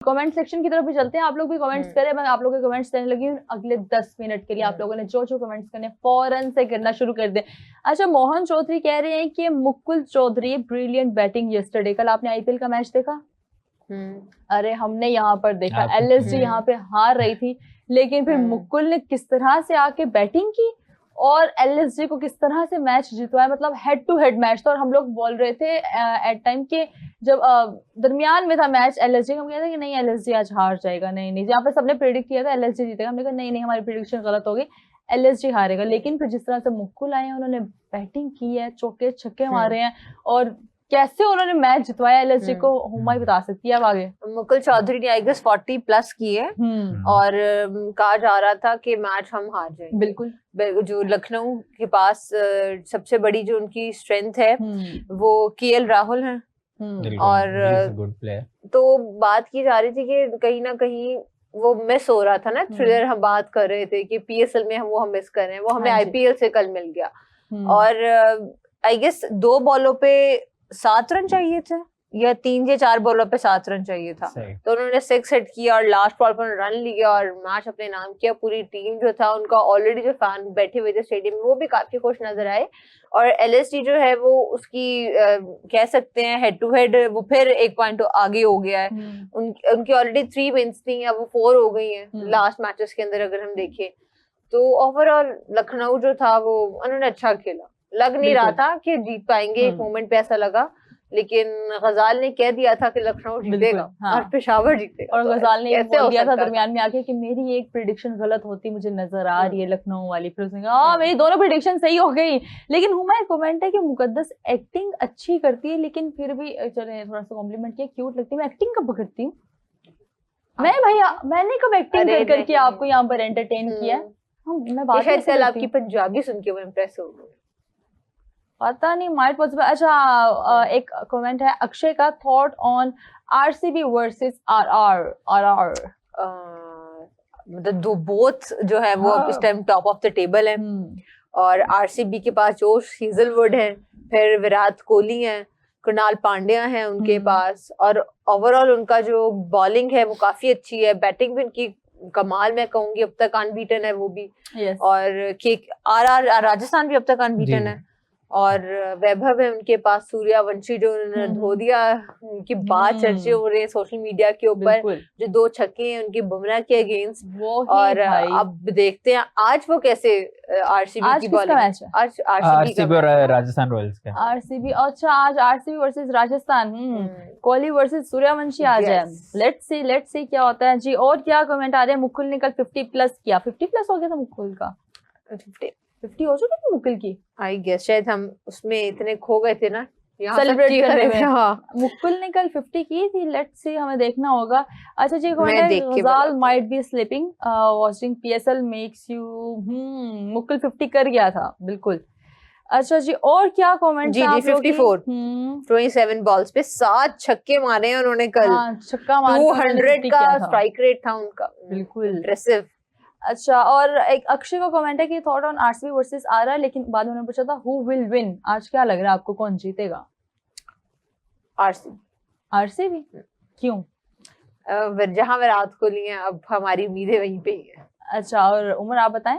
Comment section की तरफ भी चलते हैं, आप लोग भी कमेंट्स करें। मैं आप लोगों के कमेंट्स देने लगी हूँ। अगले 10 मिनट के लिए आप लोगों ने जो जो कमेंट्स करने फौरन से करना शुरू कर दे। अच्छा, मोहन चौधरी कह रहे हैं कि Mukul Chaudhary brilliant batting yesterday. कल आपने आईपीएल का मैच देखा? अरे हमने यहाँ पर देखा, एलएसजी यहाँ पे हार रही थी, लेकिन फिर मुकुल ने किस तरह से आके बैटिंग की और एलएसजी को किस तरह से मैच जितवाया। मतलब हेड टू हेड मैच था और हम लोग बोल रहे थे एट टाइम के जब दरमियान में था मैच एलएसजी, हम कहते कि नहीं एलएसजी आज हार जाएगा, नहीं नहीं, यहाँ पे सबने प्रेडिक्ट किया था एलएसजी जीतेगा, हमने कहा नहीं नहीं हमारी प्रेडिक्शन गलत होगी, एलएसजी हारेगा। लेकिन फिर जिस तरह से मुकुल आए हैं, उन्होंने बैटिंग की है, चौके छक्के मारे हैं और कैसे उन्होंने मैच जितवाया एलएसजी को, हुमा ही बता सकती है। अब आगे मुकुल चौधरी ने आई गेस 40+ की है और कहा जा रहा था कि मैच हम हार जाएंगे। बिल्कुल, जो लखनऊ के पास सबसे बड़ी जो उनकी स्ट्रेंथ है वो केएल राहुल है और गुड प्लेयर। तो बात की जा रही थी कि कहीं ना कहीं वो मिस हो रहा था ना, थ्रिलर हम बात कर रहे थे कि पीएसएल में हम मिस कर रहे हैं, वो हमें आईपीएल से कल मिल गया। और आई गेस 2 बॉलों पे 7 रन चाहिए थे या 3 या 4 बॉलों पे 7 रन चाहिए था, तो उन्होंने 6 हिट किया और लास्ट बॉल पर रन लिया और मैच अपने नाम किया। पूरी टीम जो था उनका, ऑलरेडी जो फैन बैठे हुए थे स्टेडियम में वो भी काफी खुश नजर आए। और एलएसडी जो है वो उसकी कह सकते हैं हेड टू हेड वो फिर 1 पॉइंट आगे हो गया है। उनकी ऑलरेडी 3 विन्स थी, अब वो 4 हो गई हैं लास्ट मैचेस के अंदर अगर हम देखें तो। ओवरऑल लखनऊ जो था वो उन्होंने अच्छा खेला, लग नहीं रहा था कि जीत पाएंगे, एक मोमेंट पे ऐसा लगा, लेकिन गजाल ने कह दिया था कि लखनऊ जीतेगा और पेशावर जीतेगा। और गजाल ने बोल दिया था दरमियान में आके कि मेरी एक प्रेडिक्शन गलत होती मुझे नजर आ रही है लखनऊ वाली, फिर उसने कहा मेरी दोनों प्रेडिक्शन सही हो गई। लेकिन हुमा कमेंट है कि मुकद्दस एक्टिंग अच्छी करती है, लेकिन फिर भी चले थोड़ा सा कॉम्प्लीमेंट किया, क्यूट लगती है। मैं एक्टिंग कब करती हूँ मैं भैया, मैंने कब एक्टिंग कर करके आपको यहाँ पर एंटरटेन किया? मैं बात शायद कल आपकी पंजाबी सुन के वो इम्प्रेस हो गई, पता नहीं, माइट पॉसिबल। अच्छा, एक कमेंट है अक्षय का, thought on RCB versus RR. मतलब दो बोथ जो है वो इस time top of the table है और आरसीबी के पास जोश हेजलवुड है, फिर विराट कोहली है, कृणाल पांड्या है उनके पास, और ओवरऑल उनका जो बॉलिंग है वो काफी अच्छी है, बैटिंग भी उनकी कमाल मैं कहूंगी, अब तक अनबीटन है वो भी। और आरआर राजस्थान भी अब तक अनबीटन है और वैभव है उनके पास, सूर्यवंशी जो उन्होंने धो दिया, उनकी बात चर्चे हो रहे हैं सोशल मीडिया के ऊपर, जो 2 छक्के हैं उनके बुमराह के अगेंस्ट। और अब देखते हैं आज वो कैसे आरसीबी की बॉलिंग, आज आरसीबी और राजस्थान रॉयल्स का आरसीबी। अच्छा, आज RCB versus Rajasthan, Kohli versus Suryavanshi आज है। लेट्स सी क्या होता है जी। और क्या कमेंट आ रहे हैं? मुकुल ने कल 50+ किया, 50+ हो गया था मुकुल का, 50 हो चुकी थी मुकुल की आई गेस, शायद हम उसमें इतने खो गए थे ना सेलिब्रेट करने में। मुकुल ने कल 50 की थी, लेट्स सी, हमें देखना होगा। अच्छा जी, गजाल might be sleeping watching PSL makes you, Mukul 50 कर गया था बिल्कुल। अच्छा जी, और क्या कमेंट? जी 54 27 बॉल्स पे 7 छक्के मारे हैं उन्होंने कल। छक्का मार 200 का स्ट्राइक रेट था उनका, बिल्कुल इंप्रेसिव। अच्छा, और एक अक्षय का कमेंट है कि thought on RCB versus RR, लेकिन बाद में उन्होंने पूछा था हु विल विन, आज क्या लग रहा है आपको कौन जीतेगा? आरसीबी क्यों? जहां विराट कोहली है, अब हमारी उम्मीदें वहीं पे ही है। अच्छा, और उमर आप बताएं।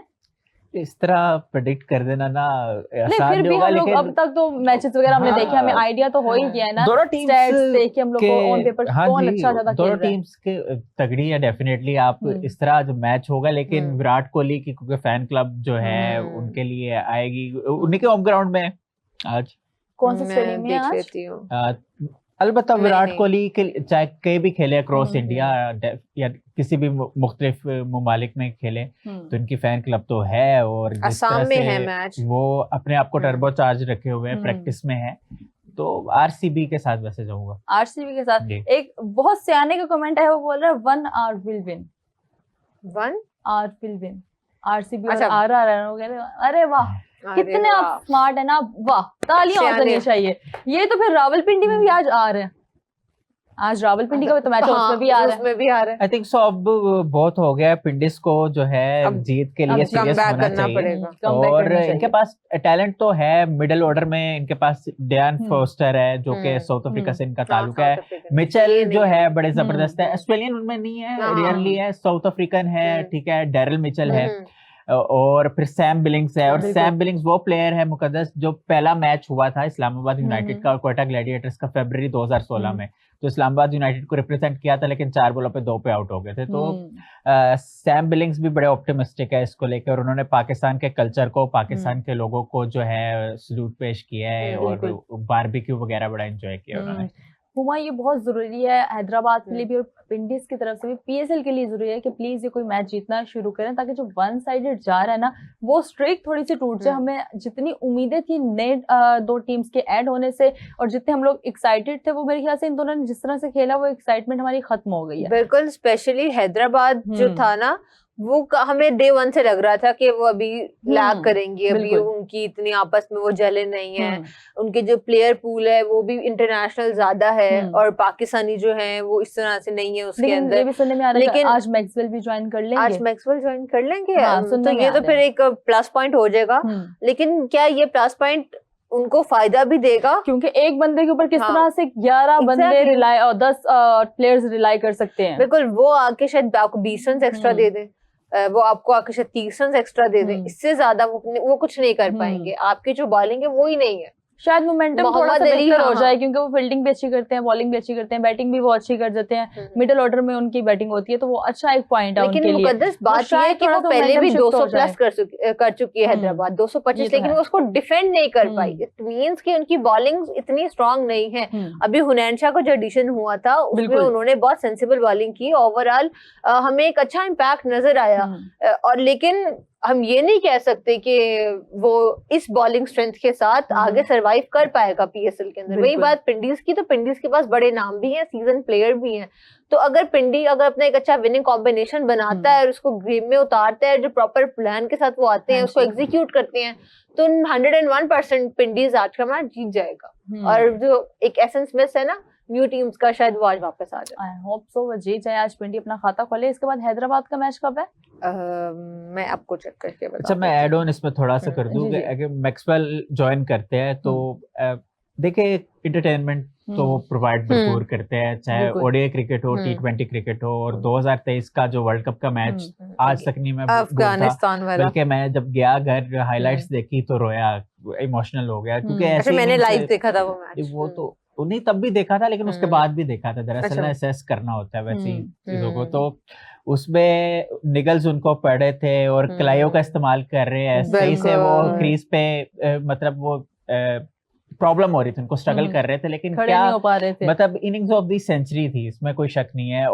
इस तरह प्रेडिक्ट कर देना ना आसान फिर भी हम लोग अब तक तो मैचेस वगैरह हमने देखे, हमें आइडिया तो हो ही गया है ना, दोनों टीम्स देख के हम लोग को ऑन पेपर कौन अच्छा ज्यादा खेल रहा है। दोनों टीम्स के तगड़ी है डेफिनेटली। आप इस तरह जो मैच होगा, लेकिन विराट कोहली की क्योंकि फैन क्लब जो है उनके लिए आएगी, उन्हीं के होम ग्राउंड में आज। कौन से स्टेडियम में आज? अलबत्ता विराट कोहली के चाहे कहीं भी खेले अक्रॉस इंडिया या किसी भी मुख्तलिफ ममालिक में खेले, तो इनकी फैन क्लब तो है और असम में है मैच, वो अपने आप को टर्बो चार्ज रखे हुए हैं, प्रैक्टिस में है, तो आरसीबी के साथ वैसे जाऊंगा। आरसीबी के साथ। एक बहुत सियाने का कमेंट है, वो बोल रहा है 1 our will win, 1 our will win RCB और आरआर। अरे वाह, कितने आप स्मार्ट है ना, वाह, तालियां होनी चाहिए। ये तो फिर रावलपिंडी में भी आज आ रहे हैं, आज रावलपिंडी का भी तो मैच है, उसमें भी आ रहा है। उसमें भी आ रहा है। आई थिंक सो अब बहुत हो गया है, पिंडिस को जो है अब जीत के अब लिए सीरियस comeback होना करना चाहिए। पड़ेगा। comeback और करना चाहिए। इनके पास टैलेंट तो है, मिडिल ऑर्डर में इनके पास डैन फोस्टर है जो कि साउथ अफ्रीका से इनका ताल्लुक है। मिचेल जो है बड़े जबरदस्त है, ऑस्ट्रेलियन उनमें नहीं है, हाँ। रेयरली है, साउथ अफ्रीकन है, ठीक है, डैरल मिचेल है, हम्म। और फिर सैम बिलिंग्स है। और बिल्कुल। सैम बिलिंग्स वो प्लेयर है मुकद्दस जो पहला मैच हुआ था इस्लामाबाद यूनाइटेड हम्म। का और कोयटा ग्लैडिएटर्स का फरवरी 2016 में, तो इस्लामाबाद यूनाइटेड को रिप्रेजेंट किया था, लेकिन 4 बॉलों पे 2 पे आउट हो गए थे। तो सैम बिलिंग्स भी बड़े ऑप्टिमिस्टिक है इसको लेकर, और उन्होंने पाकिस्तान के कल्चर को, पाकिस्तान के लोगों को जो है सल्यूट पेश किया है, और बारबेक्यू वगैरह बड़ा एंजॉय किया उन्होंने। हुमा, ये बहुत जरूरी है हैदराबाद के लिए भी और विंडीज की तरफ से भी, पीएसएल के लिए जरूरी है कि प्लीज ये कोई मैच जीतना शुरू करें, ताकि जो वन साइडेड जा रहा है ना वो स्ट्रीक थोड़ी सी टूट जाए। हमें जितनी उम्मीदें थी नए 2 टीम्स के ऐड होने से, और जितने हम लोग एक्साइटेड थे, वो मेरे ख्याल से इन दोनों ने जिस तरह से खेला वो एक्साइटमेंट हमारी खत्म हो गई है। बिल्कुल, स्पेशली हैदराबाद जो था ना, वो हमें डे 1 से लग रहा था कि वो अभी लैग करेंगे, अभी उनकी इतनी आपस में वो जले नहीं है, उनके जो प्लेयर पूल है वो भी इंटरनेशनल ज्यादा है, और पाकिस्तानी जो है वो इस तरह से नहीं है उसके अंदर। ये भी सुनने में आ रहा है कि आज मैक्सवेल भी ज्वाइन कर लेंगे। आज मैक्सवेल ज्वाइन कर लेंगे, तो ये तो फिर एक प्लस पॉइंट हो जाएगा। लेकिन क्या ये प्लस पॉइंट उनको फायदा भी देगा? क्योंकि एक बंदे के ऊपर किस तरह से 11 बंदे रिलाई और 10 प्लेयर्स रिलाई कर सकते हैं। बिल्कुल, वो आके शायद आपको 20 रन एक्स्ट्रा दे दे, वो आपको आके शायद 30 रन एक्स्ट्रा दे दे, इससे ज्यादा वो कुछ नहीं कर पाएंगे। आपकी जो बॉलिंग है वो ही नहीं है। शायद मोमेंटम थोड़ा सा बेहतर हो जाए, क्योंकि वो फील्डिंग भी अच्छी करते हैं, बॉलिंग भी अच्छी करते हैं, बैटिंग भी वो अच्छी कर देते हैं, मिडिल ऑर्डर में उनकी बैटिंग होती है, तो वो अच्छा एक पॉइंट है उनके लिए। लेकिन मुकद्दस बात ये है कि वो पहले भी 200 प्लस कर चुकी है हैदराबाद, 225, लेकिन वो उसको डिफेंड नहीं कर पाई। इट मींस कि उनकी बॉलिंग इतनी स्ट्रांग नहीं है। अभी हुनैन शाह का जो एडिशन हुआ था उसमें उन्होंने बहुत सेंसिबल बॉलिंग की, ओवरऑल हमें एक अच्छा इम्पैक्ट नजर आया। और लेकिन हम ये नहीं कह सकते कि वो इस बॉलिंग स्ट्रेंथ के साथ आगे सरवाइव कर पाएगा पीएसएल के अंदर। वही बात पिंडीज की, तो पिंडीज के पास बड़े नाम भी हैं, सीजन प्लेयर भी हैं, तो अगर पिंडी अगर अपना एक अच्छा विनिंग कॉम्बिनेशन बनाता है और उसको गेम में उतारता है, जो प्रॉपर प्लान के साथ वो आते हैं, उसको एग्जीक्यूट करते हैं, तो 101% पिंडीज आज का मैच जीत जाएगा। और जो एक एसेंस मिस है ना न्यू टीम्स का, शायद वो आज वापस आ जाए। आई होप सो वो जीत जाए आज, पिंडी अपना खाता खोले। इसके बाद हैदराबाद का मैच कब है? मैं आपको चेक करके बता। अच्छा, मैं ऐड ऑन इसमें थोड़ा सा कर दूं कि अगर मैक्सवेल ज्वाइन करते हैं तो देखिए इंटरटेनमेंट तो वो प्रोवाइड भरपूर करते हैं, चाहे ओडीआई क्रिकेट हो, T20 क्रिकेट हो। और 2023 का जो वर्ल्ड कप का मैच आज तक नहीं मैं अफगानिस्तान वाला, बल्कि मैं जब गया घर हाइलाइट्स देखी तो रोया, इमोशनल हो गया, क्योंकि ऐसे मैंने लाइव देखा था वो मैच। वो तो नहीं तब भी देखा था, लेकिन उसके बाद भी देखा था। दरअसल ना असेस करना होता है वैसी चीजों को, तो उसमें निगल्स उनको पड़े थे और क्लाइयो का इस्तेमाल कर रहे हैं, सही से वो क्रीज पे मतलब वो प्रॉब्लम हो रही थी, उनको स्ट्रगल कर रहे थे, लेकिन क्या नहीं हो पा रहे थे। मतलब इनिंग्स ऑफ दी सेंचुरी थी, इसमें कोई शक नहीं है।